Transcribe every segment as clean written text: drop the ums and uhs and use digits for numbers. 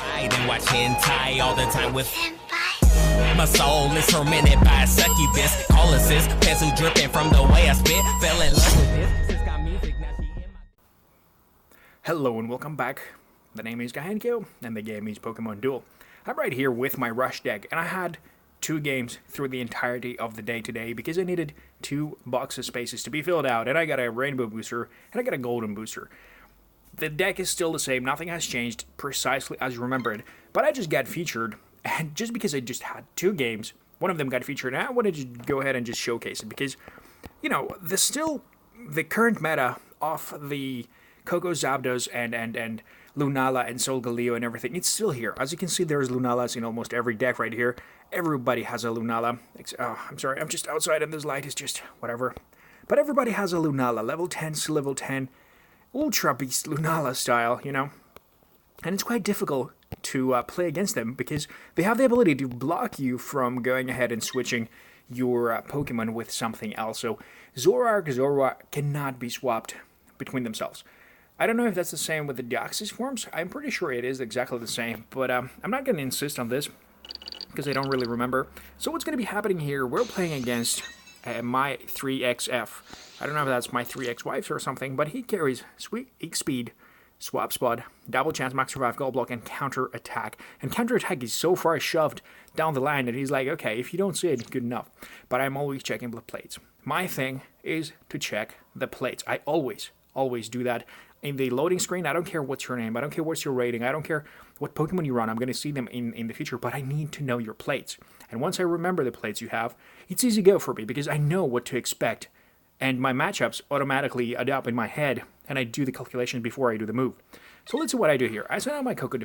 ride and watch hentai all the time with my soul is tormented by a succubus. Call assist, pencil dripping from the way I spit. Fell in love with this. Sis got music, now she in my... Hello and welcome back. The name is Kahenkio and the game is Pokemon Duel. I'm right here with my Rush deck, and I had 2 games through the entirety of the day today because I needed 2 boxes spaces to be filled out, and I got a rainbow booster and I got a golden booster. The deck is still the same, nothing has changed precisely as remembered, but I just got featured, and just because I just had 2 games, one of them got featured, and I wanted to go ahead and just showcase it because, you know, the current meta of the Coco Zapdos and Lunala and Solgaleo and everything, it's still here. As you can see, there's Lunalas in almost every deck right here. Everybody has a Lunala. I'm sorry, I'm just outside and this light is just whatever. But everybody has a Lunala, level 10 to level 10, Ultra Beast Lunala style, you know. And it's quite difficult to play against them because they have the ability to block you from going ahead and switching your Pokemon with something else. So Zoroark cannot be swapped between themselves. I don't know if that's the same with the Deoxys forms. I'm pretty sure it is exactly the same, but I'm not going to insist on this because I don't really remember. So what's going to be happening here, we're playing against my 3XF. I don't know if that's my 3X wife or something, but he carries Sweet Speed, Swap Spot, Double Chance, Max Survive, Gold Block, and Counter Attack. And Counter Attack is so far shoved down the line that he's like, okay, if you don't see it, good enough. But I'm always checking the plates. My thing is to check the plates. I always do that. In the loading screen, I don't care what's your name, I don't care what's your rating, I don't care what Pokemon you run, I'm going to see them in the future, but I need to know your plates. And once I remember the plates you have, it's easy go for me because I know what to expect. And my matchups automatically adapt in my head, and I do the calculations before I do the move. So let's see what I do here. I send out my Coco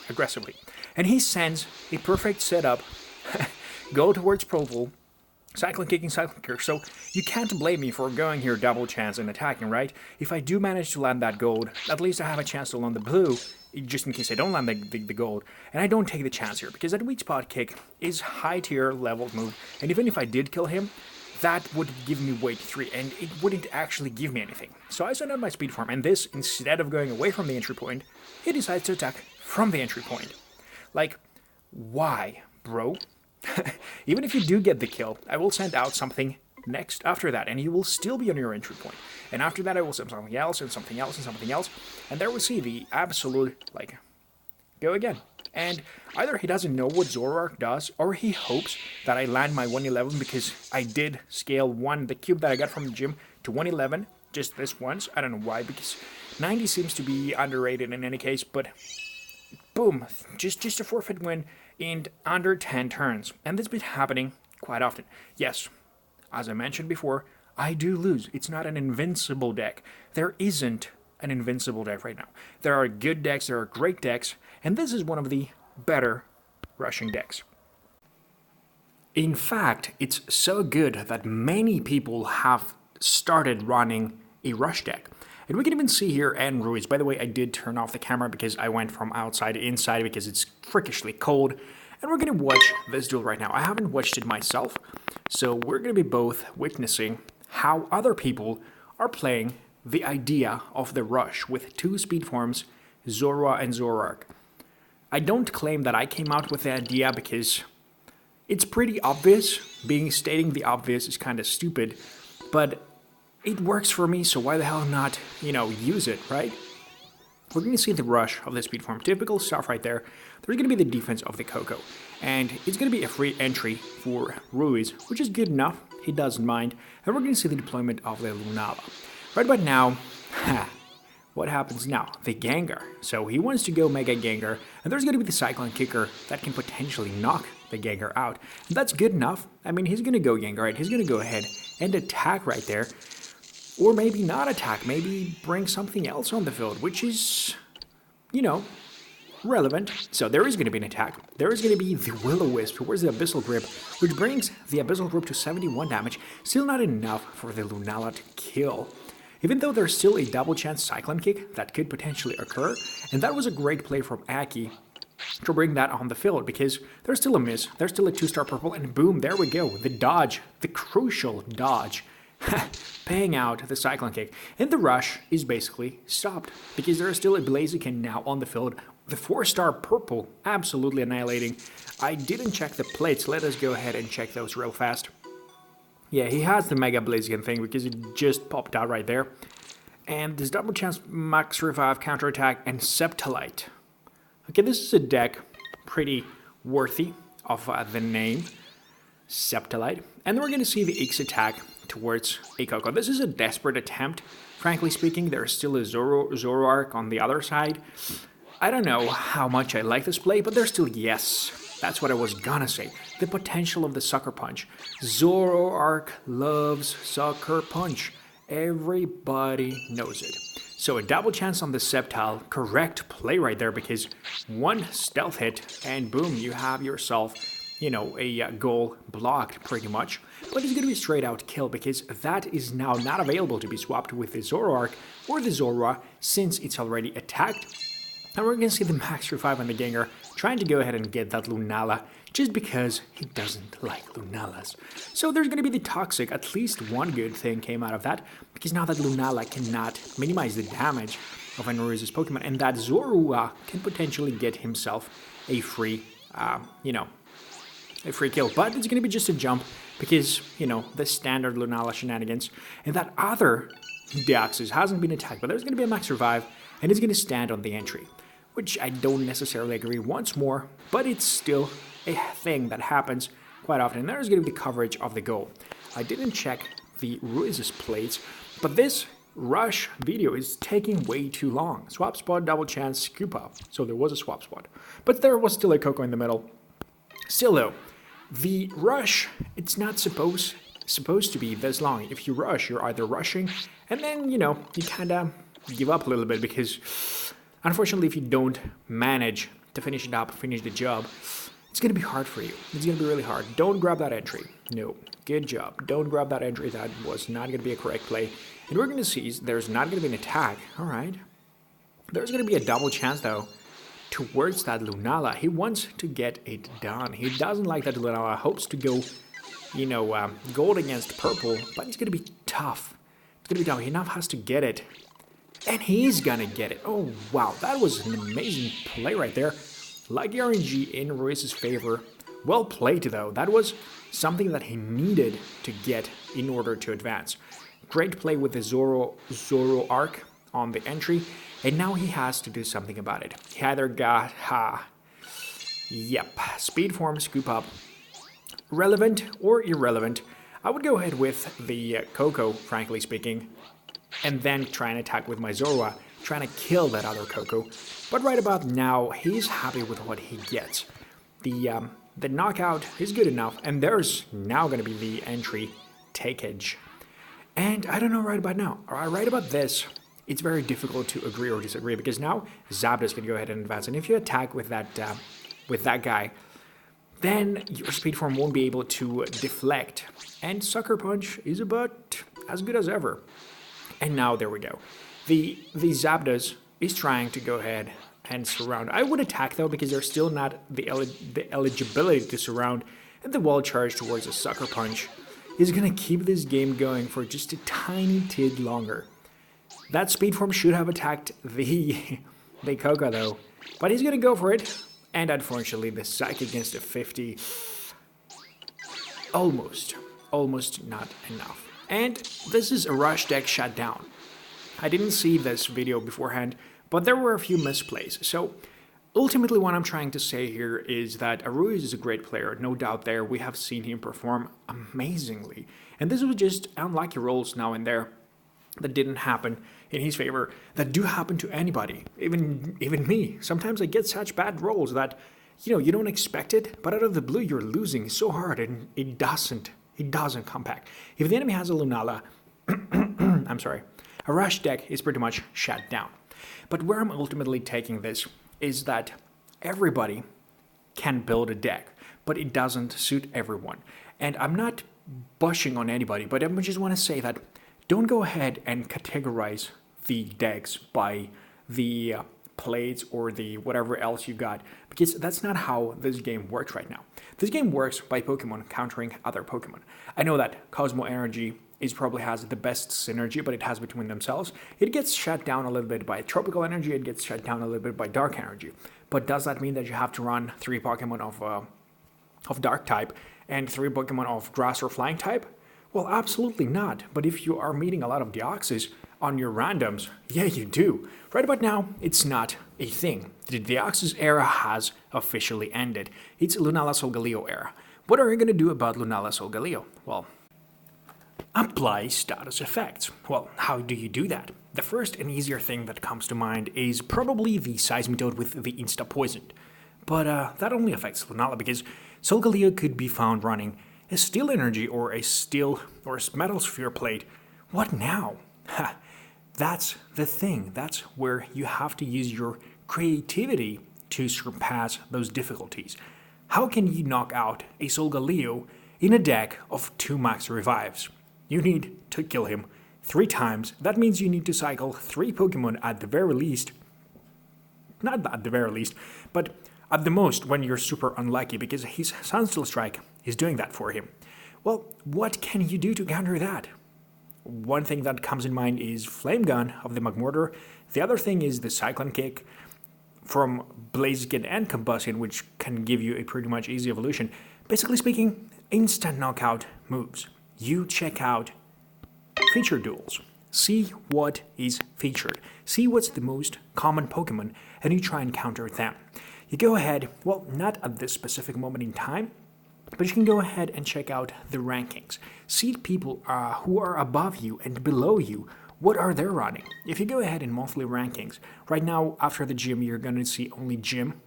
aggressively. And he sends a perfect setup, go towards Profile, Cycling Kicker. So you can't blame me for going here double chance and attacking, right? If I do manage to land that gold, at least I have a chance to land the blue, just in case I don't land the gold. And I don't take the chance here, because that weak spot kick is high tier level move. And even if I did kill him, that would give me weight 3, and it wouldn't actually give me anything. So I send out my speed form, and this, instead of going away from the entry point, he decides to attack from the entry point. Like, why, bro? Even if you do get the kill, I will send out something next after that, and you will still be on your entry point. And after that, I will send something else, and something else, and something else, and there we see the absolute, like, go again. And either he doesn't know what Zoroark does, or he hopes that I land my 111 because I did scale the cube that I got from the gym to 111, just this once. I don't know why, because 90 seems to be underrated in any case, but boom, just a forfeit win in under 10 turns. And this has been happening quite often. Yes, as I mentioned before, I do lose. It's not an invincible deck. There isn't an invincible deck right now. There are good decks, there are great decks, and this is one of the better rushing decks. In fact, it's so good that many people have started running a rush deck. And we can even see here and Ruiz. By the way, I did turn off the camera because I went from outside to inside because it's freakishly cold. And we're going to watch this duel right now. I haven't watched it myself, so we're going to be both witnessing how other people are playing the idea of the rush with 2 speed forms, Zorua and Zoroark. I don't claim that I came out with the idea because it's pretty obvious. Stating the obvious is kind of stupid, but it works for me, so why the hell not, use it, right? We're going to see the rush of the speed form. Typical stuff right there. There's going to be the defense of the Coco. And it's going to be a free entry for Ruiz, which is good enough. He doesn't mind. And we're going to see the deployment of the Lunala. Right about now, what happens now? The Gengar. So he wants to go Mega Gengar. And there's going to be the Cyclone Kicker that can potentially knock the Gengar out. And that's good enough. I mean, he's going to go Gengar, right? He's going to go ahead and attack right there. Or maybe not attack, maybe bring something else on the field, which is, relevant. So there is going to be an attack. There is going to be the Will-O-Wisp towards the Abyssal Grip, which brings the Abyssal Grip to 71 damage. Still not enough for the Lunala to kill. Even though there's still a double chance Cyclone Kick that could potentially occur, and that was a great play from Aki to bring that on the field, because there's still a miss, there's still a 2-star purple, and boom, there we go, the dodge, the crucial dodge, paying out the Cyclone Kick. And the rush is basically stopped, because there is still a Blaziken now on the field The 4-star purple, absolutely annihilating. I didn't check the plates. Let us go ahead and check those real fast. Yeah, he has the Mega Blaziken thing because it just popped out right there. And this double chance max revive, counterattack, and Septolite. Okay, this is a deck pretty worthy of the name, Septolite. And then we're going to see the X attack towards a Coco. This is a desperate attempt, frankly speaking. There's still a Zoroark on the other side. I don't know how much I like this play, but there's still yes. That's what I was gonna say. The potential of the Sucker Punch. Zoroark loves Sucker Punch. Everybody knows it. So a double chance on the Sceptile. Correct play right there, because one stealth hit and boom, you have yourself, you know, a goal blocked pretty much. But it's gonna be straight out kill, because that is now not available to be swapped with the Zoroark or the Zorua since it's already attacked. And we're going to see the max revive on the Gengar trying to go ahead and get that Lunala just because he doesn't like Lunalas. So there's going to be the Toxic. At least one good thing came out of that, because now that Lunala cannot minimize the damage of Enrose's Pokemon, and that Zorua can potentially get himself a free, a free kill. But it's going to be just a jump because, you know, the standard Lunala shenanigans. And that other Deoxys hasn't been attacked, but there's going to be a max revive, and it's going to stand on the entry, which I don't necessarily agree once more, but it's still a thing that happens quite often. And there's going to be the coverage of the goal. I didn't check the Ruiz's plates, but this rush video is taking way too long. Swap spot, double chance, scoop up. So there was a swap spot, but there was still a Coco in the middle. Still though, the rush, it's not supposed to be this long. If you rush, you're either rushing, and then, you know, you kind of give up a little bit, because unfortunately, if you don't manage to finish it up, finish the job, it's going to be hard for you. It's going to be really hard. Don't grab that entry. No. Good job. Don't grab that entry. That was not going to be a correct play. And we're going to see there's not going to be an attack. All right. There's going to be a double chance, though, towards that Lunala. He wants to get it done. He doesn't like that Lunala. Hopes to go, you know, gold against purple, but it's going to be tough. It's going to be tough. He now has to get it. And he's gonna get it. Oh, wow. That was an amazing play right there. Lucky RNG in Ruiz's favor. Well played, though. That was something that he needed to get in order to advance. Great play with the Zoroark on the entry. And now he has to do something about it. He either got... Yep. Speed form, scoop up. Relevant or irrelevant. I would go ahead with the Coco, frankly speaking, and then try and attack with my Zorua, trying to kill that other Coco. But right about now, he's happy with what he gets. The knockout is good enough, and there's now going to be the entry takeage. And I don't know right about now. Right about this, it's very difficult to agree or disagree, because now Zapdos can go ahead and advance. And if you attack with that guy, then your speed form won't be able to deflect. And Sucker Punch is about as good as ever. And now there we go. The Zapdos is trying to go ahead and surround. I would attack though, because there's still not the eligibility to surround, and the wall charge towards a Sucker Punch is gonna keep this game going for just a tiny tid longer. That speed form should have attacked the Coco though, but he's gonna go for it, and unfortunately the Psych against a 50, almost not enough. And this is a rush deck shut down. I didn't see this video beforehand, but there were a few misplays. So ultimately what I'm trying to say here is that Ruiz is a great player, no doubt there. We have seen him perform amazingly. And this was just unlucky rolls now and there that didn't happen in his favor, that do happen to anybody, even me. Sometimes I get such bad rolls that, you know, you don't expect it, but out of the blue you're losing so hard and it doesn't come back. If the enemy has a Lunala, I'm sorry, a rush deck is pretty much shut down. But where I'm ultimately taking this is that everybody can build a deck, but it doesn't suit everyone. And I'm not bushing on anybody, but I just want to say that don't go ahead and categorize the decks by the plates or the whatever else you got, because that's not how this game works right now. This game works by Pokemon countering other Pokemon. I know that Cosmo Energy probably has the best synergy, but it has between themselves. It gets shut down a little bit by Tropical Energy, it gets shut down a little bit by Dark Energy. but does that mean that you have to run 3 Pokemon of Dark type and 3 Pokemon of Grass or Flying type? Well, absolutely not. But if you are meeting a lot of Deoxys on your randoms, yeah, you do. Right about now, it's not a thing. The Deoxys era has officially ended. It's Lunala Solgaleo era. What are you going to do about Lunala Solgaleo? Well, apply status effects. Well, how do you do that? The first and easier thing that comes to mind is probably the Seismitoad with the Insta-Poisoned. But that only affects Lunala because Solgaleo could be found running a Steel Energy or a Steel or a Metal Sphere Plate. What now? Ha! That's the thing. That's where you have to use your creativity to surpass those difficulties. How can you knock out a Solgaleo in a deck of 2 max revives? You need to kill him 3 times. That means you need to cycle 3 Pokemon at the very least. Not at the very least, but at the most when you're super unlucky because his Sunsteel Strike is doing that for him. Well, what can you do to counter that? One thing that comes in mind is Flame Gun of the Magmortar. The other thing is the Cyclone Kick from Blaziken and Combustion, which can give you a pretty much easy evolution. Basically speaking, instant knockout moves. You check out feature duels. See what is featured. See what's the most common Pokemon, and you try and counter them. You go ahead, well, not at this specific moment in time, but you can go ahead and check out the rankings. See people who are above you and below you. What are they running? If you go ahead in monthly rankings, right now after the gym, you're going to see only gym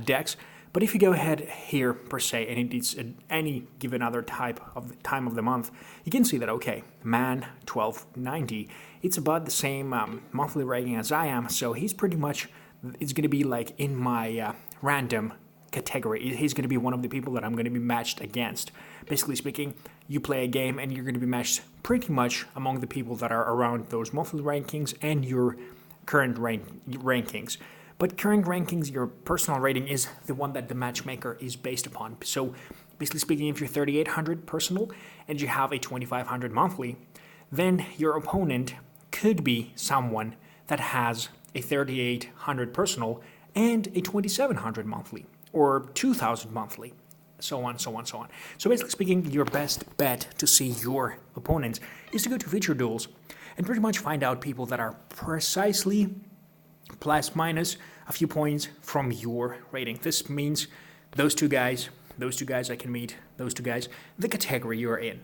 decks. But if you go ahead here per se, and it's any given other type of the time of the month, you can see that, okay, man 1290, it's about the same monthly rating as I am, so he's pretty much, it's going to be like in my random category. He's going to be one of the people that I'm going to be matched against. Basically speaking, you play a game and you're going to be matched pretty much among the people that are around those monthly rankings and your current rankings. But current rankings, your personal rating is the one that the matchmaker is based upon. So basically speaking, if you're 3,800 personal and you have a 2,500 monthly, then your opponent could be someone that has a 3,800 personal and a 2,700 monthly, or 2,000 monthly, so on, so on, so on. So basically speaking, your best bet to see your opponents is to go to feature duels and pretty much find out people that are precisely plus minus a few points from your rating. This means those two guys I can meet, those two guys, the category you're in.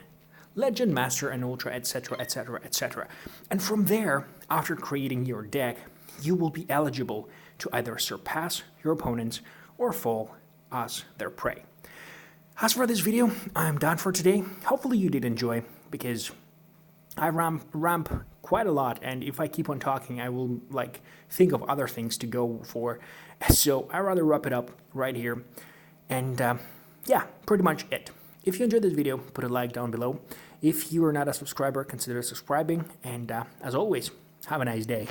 Legend, Master, and Ultra, etc., etc., etc. And from there, after creating your deck, you will be eligible to either surpass your opponents or fall as their prey. As for this video, I'm done for today. Hopefully you did enjoy, because I ramp quite a lot, and if I keep on talking, I will think of other things to go for. So I rather wrap it up right here. And yeah, pretty much it. If you enjoyed this video, put a like down below. If you are not a subscriber, consider subscribing. And as always, have a nice day.